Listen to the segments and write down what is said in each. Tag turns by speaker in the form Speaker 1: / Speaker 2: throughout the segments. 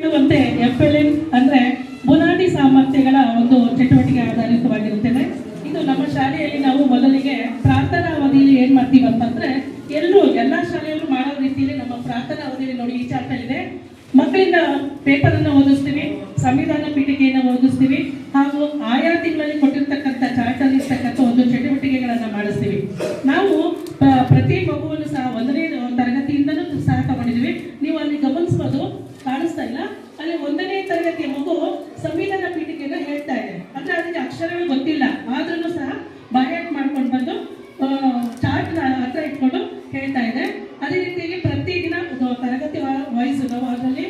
Speaker 1: ಹೇಳುವಂತೆ FLN ಅಂದ್ರೆ ಬುನಾದಿ ಸಾಮರ್ಥ್ಯಗಳ ಒಂದು ಚಟುವಟಿಕೆ ಆಧಾರಿತವಾಗಿರುತ್ತದೆ. ಇದು ನಮ್ಮ ಶಾಲೆಯಲ್ಲಿ ನಾವು ಮೊದಲಿಗೆ ಪ್ರಾರ್ಥನಾ ಅವಧಿಯಲ್ಲಿ ಏನ್ ಮಾಡ್ತೀವಿ ಅಂತಂದ್ರೆ ಎಲ್ಲ ಶಾಲೆಯಲ್ಲೂ ಮಾಡೋ ರೀತಿಯಲ್ಲಿ ನಮ್ಮ ಪ್ರಾರ್ಥನಾ ಅವಧಿಯಲ್ಲಿ ನೋಡಿ ಈ ಚಾಪ್ಟರ್ ಇದೆ. ಮಕ್ಕಳಿಂದ ಪೇಪರ್ ಅನ್ನು ಓದಿಸ್ತೀವಿ, ಸಂವಿಧಾನ ಪೀಠಿಕೆಯನ್ನು ಓದಿಸ್ತೀವಿ, ಹಾಗೂ ಆಯಾ ತಿಂಗಳಲ್ಲಿ ಕೊಟ್ಟಿರ್ತಕ್ಕಂಥ ಚಾರ್ಟರ್ ಇರ್ತಕ್ಕಂಥ ಒಂದು ಚಟುವಟಿಕೆಗಳನ್ನ ಮಾಡಿಸ್ತೀವಿ. ನಾವು ಪ್ರತಿ ಮಗುವನ್ನು ಸಹ 1ನೇ ತರಗತಿಯಿಂದನೂ ಸಹ ತಗೊಂಡಿದ್ವಿ. ನೀವು ಅಲ್ಲಿ ಗಮನಿಸಬಹುದು, ಕಾಣಿಸ್ತಾ ಇಲ್ಲ, ಅಲ್ಲಿ 1ನೇ ತರಗತಿಯ ಮಗು ಸಂವಿಧಾನ ಪೀಠಿಕೆಯನ್ನ ಹೇಳ್ತಾ ಇದೆ. ಅಂದ್ರೆ ಅದಕ್ಕೆ ಅಕ್ಷರಗಳು ಗೊತ್ತಿಲ್ಲ, ಆದ್ರೂ ಸಹ ಬಾಯಾಟ್ ಮಾಡ್ಕೊಂಡು ಬಂದು ಚಾರ್ಟ್ ಹತ್ರ ಇಟ್ಕೊಂಡು ಹೇಳ್ತಾ ಇದೆ. ಅದೇ ರೀತಿಯಾಗಿ ಪ್ರತಿದಿನ ತರಗತಿ ವೈಸ್ ನಾವು ಅದರಲ್ಲಿ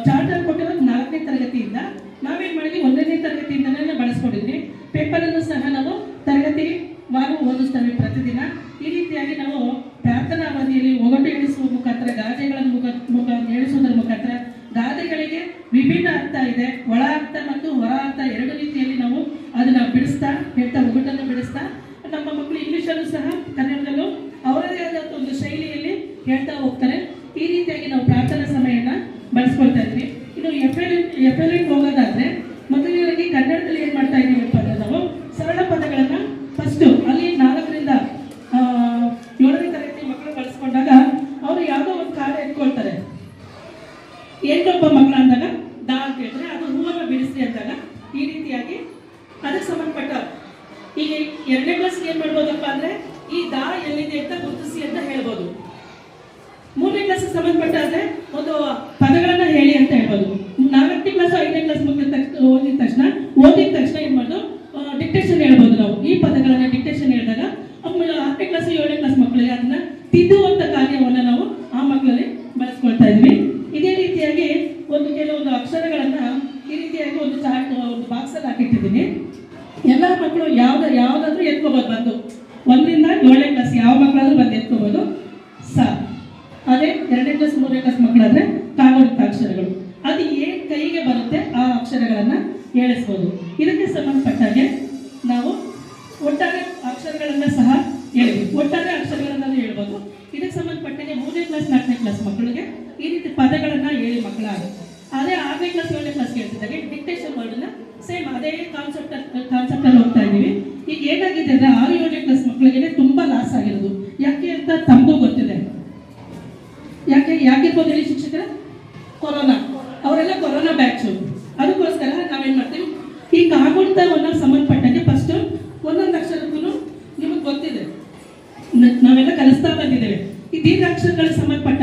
Speaker 1: ಚಾರ್ಟರ್ ಕೊಟ್ಟಿರೋದು 4ನೇ ತರಗತಿಯಿಂದ ನಾವೇನ್ ಮಾಡಿದ್ವಿ, 1ನೇ ತರಗತಿಯಿಂದನೇ ಬಳಸ್ಕೊಂಡಿದ್ವಿ. ಪೇಪರ್ ಅನ್ನು ಸಹ ನಾವು ತರಗತಿ ವಾರ ಓದಿಸ್ತೇವೆ ಪ್ರತಿದಿನ. ಈ ರೀತಿಯಾಗಿ ನಾವು ಪ್ರಾರ್ಥನಾ ಅವಧಿಯಲ್ಲಿ ಒಗಟು ಎಣಿಸುವ ಮುಖಾಂತರ, ಗಾದೆಗಳನ್ನು ಎಣಿಸುವುದರ ಮುಖಾಂತರ, ಗಾದೆಗಳಿಗೆ ವಿಭಿನ್ನ ಅರ್ಥ ಇದೆ, ಒಳ ಅರ್ಥ ಮತ್ತು ಹೊರ ಅರ್ಥ ಎರಡು ರೀತಿಯಲ್ಲಿ ನಾವು ಅದನ್ನ ಬಿಡಿಸ್ತಾ ಹೇಳ್ತಾ ಒಗಟನ್ನು ಬಿಡಿಸ್ತಾ ನಮ್ಮ ಮಕ್ಕಳು ಇಂಗ್ಲಿಷಲ್ಲೂ ಸಹ ಕನ್ನಡದಲ್ಲೂ ಅವರದೇ ಆದ ಒಂದು ಶೈಲಿಯಲ್ಲಿ ಹೇಳ್ತಾ ಹೋಗ್ತಾರೆ. ಈ ರೀತಿಯಾಗಿ ನಾವು ಪ್ರಾರ್ಥನಾ ಸಮಯನ ಬಳಸ್ಕೊಳ್ತಾ ಇದ್ವಿ. ಇದು FLN ಹೋಗೋದಾದ್ರೆ ಮೊದಲನೇದಾಗಿ ಕನ್ನಡದಲ್ಲಿ ಏನ್ ಮಾಡ್ತಾ ಇದೀವಿ ಅಂದ್ರೆ ನಾವು ಸರಳ ಪದಗಳನ್ನ ಫಸ್ಟ್ ಅಲ್ಲಿ 4ರಿಂದ 7ನೇ ತರಗತಿ ಮಕ್ಕಳು ಬಳಸ್ಕೊಂಡಾಗ ಅವರು ಯಾವುದೋ ಒಂದು ಕಾರ್ಯ ಎತ್ಕೊಳ್ತಾರೆ. ಏನೊಬ್ಬ ಮಕ್ಕಳು ಅಂದಾಗ ದಾ ಅಂತ ಹೇಳಿದ್ರೆ ಅದು ಹೂವನ್ನು ಬಿಡಿಸಿ ಅಂದಾಗ ಈ ರೀತಿಯಾಗಿ ಅದಕ್ಕೆ ಸಂಬಂಧಪಟ್ಟ ಈಗ 2ನೇ ಕ್ಲಾಸ್ಗೆ ಏನ್ ಮಾಡ್ಬೋದಪ್ಪ ಅಂದ್ರೆ ಈ ದಾ ಎಲ್ಲಿದೆ ಅಂತ ಗುರುತಿಸಿ ಅಂತ ಹೇಳ್ಬೋದು. 3ನೇ ಕ್ಲಾಸ್ ಸಂಬಂಧಪಟ್ಟಾದ್ರೆ ಒಂದು ಪದಗಳನ್ನ ಹೇಳಿ ಅಂತ ಹೇಳ್ಬೋದು. 4ನೇ ಕ್ಲಾಸ್ 5ನೇ ಕ್ಲಾಸ್ ಓದಿದ ತಕ್ಷಣ ಏನ್ ಮಾಡೋದು, ಡಿಕ್ಟೇಷನ್ ಹೇಳ್ಬೋದು. ನಾವು ಈ ಪದಗಳನ್ನ ಡಿಕ್ಟೇಷನ್ ಹೇಳಿದಾಗ 6ನೇ ಕ್ಲಾಸ್ 7ನೇ ಕ್ಲಾಸ್ ಮಕ್ಕಳಿಗೆ ಅದನ್ನ ತಿದ್ದುವಂತ ಕಾರ್ಯವನ್ನ ನಾವು ಆ ಮಕ್ಕಳಲ್ಲಿ ಬಳಸ್ಕೊಳ್ತಾ ಇದ್ವಿ. ಇದೇ ರೀತಿಯಾಗಿ ಕೆಲವೊಂದು ಅಕ್ಷರಗಳನ್ನ ಈ ರೀತಿಯಾಗಿ ಒಂದು ಬಾಕ್ಸ್ ಅಲ್ಲಿ ಹಾಕಿಟ್ಟಿದ್ದೀನಿ. ಎಲ್ಲ ಮಕ್ಕಳು ಯಾವ್ದಾದ್ರೂ ಎತ್ಕೋಬಹುದು, ಬಂದು 1ರಿಂದ 7ನೇ ಕ್ಲಾಸ್ ಯಾವ ಮಕ್ಕಳಾದ್ರೂ ಬಂದು ಎತ್ಕೋಬಹುದು. ಅದೇ 2ನೇ ಕ್ಲಾಸ್ 3ನೇ ಕ್ಲಾಸ್ ಮಕ್ಕಳಾದ್ರೆ ಕಾಗುಣಿತ ಅಕ್ಷರಗಳು, ಅದು ಏನ್ ಕೈಗೆ ಬರುತ್ತೆ ಆ ಅಕ್ಷರಗಳನ್ನ ಹೇಳಿಸ್ಬೋದು. ಇದಕ್ಕೆ ಸಂಬಂಧಪಟ್ಟಾಗೆ ನಾವು ಒಟ್ಟಾರೆ ಅಕ್ಷರಗಳನ್ನ ಸಹ ಹೇಳ್ಬೋದು. ಇದಕ್ಕೆ ಸಂಬಂಧಪಟ್ಟಾಗೆ 3ನೇ ಕ್ಲಾಸ್ 4ನೇ ಕ್ಲಾಸ್ ಮಕ್ಕಳಿಗೆ ಈ ರೀತಿ ಪದಗಳನ್ನ ಹೇಳಿ ಮಕ್ಕಳಾಗುತ್ತೆ. ಅದೇ 6ನೇ ಕ್ಲಾಸ್ 7ನೇ ಕ್ಲಾಸ್ ಹೇಳ್ತಿದ್ದಾಗ ಡಿಕ್ಟೇಷನ್ ವರ್ಡ್ ಸೇಮ್ ಅದೇ ಕಾನ್ಸೆಪ್ಟ್ ಅಲ್ಲಿ ಹೋಗ್ತಾ ಇದೀವಿ. ಈಗ ಏನಾಗಿದೆ ಅಂದ್ರೆ 6, 7ನೇ ಕ್ಲಾಸ್ ಮಕ್ಕಳಿಗೆ ತುಂಬಾ ಲಾಸ್ ಆಗಿರೋದು. ಯಾಕೆ ಅಂತ ತಮಗೂ ಗೊತ್ತಿದೆ. ಯಾಕಿರ್ಬೋದು ಹೇಳಿ ಶಿಕ್ಷಕರ? ಕೊರೋನಾ, ಅವರೆಲ್ಲ ಕೊರೋನಾ ಬ್ಯಾಚ್. ಅದಕ್ಕೋಸ್ಕರ ನಾವೇನ್ ಮಾಡ್ತೀವಿ, ಈ ಕಾಗುಣಿತವನ್ನ ಸಂಬಂಧಪಟ್ಟಂಗೆ ಫಸ್ಟ್ ಒಂದೊಂದು ಅಕ್ಷರಕ್ಕೂ ನಿಮಗೆ ಗೊತ್ತಿದೆ, ನಾವೆಲ್ಲ ಕಲಿಸ್ತಾ ಬಂದಿದ್ದೇವೆ. ಈ ದೀರ್ಘಾಕ್ಷರಗಳಿಗೆ ಸಂಬಂಧಪಟ್ಟ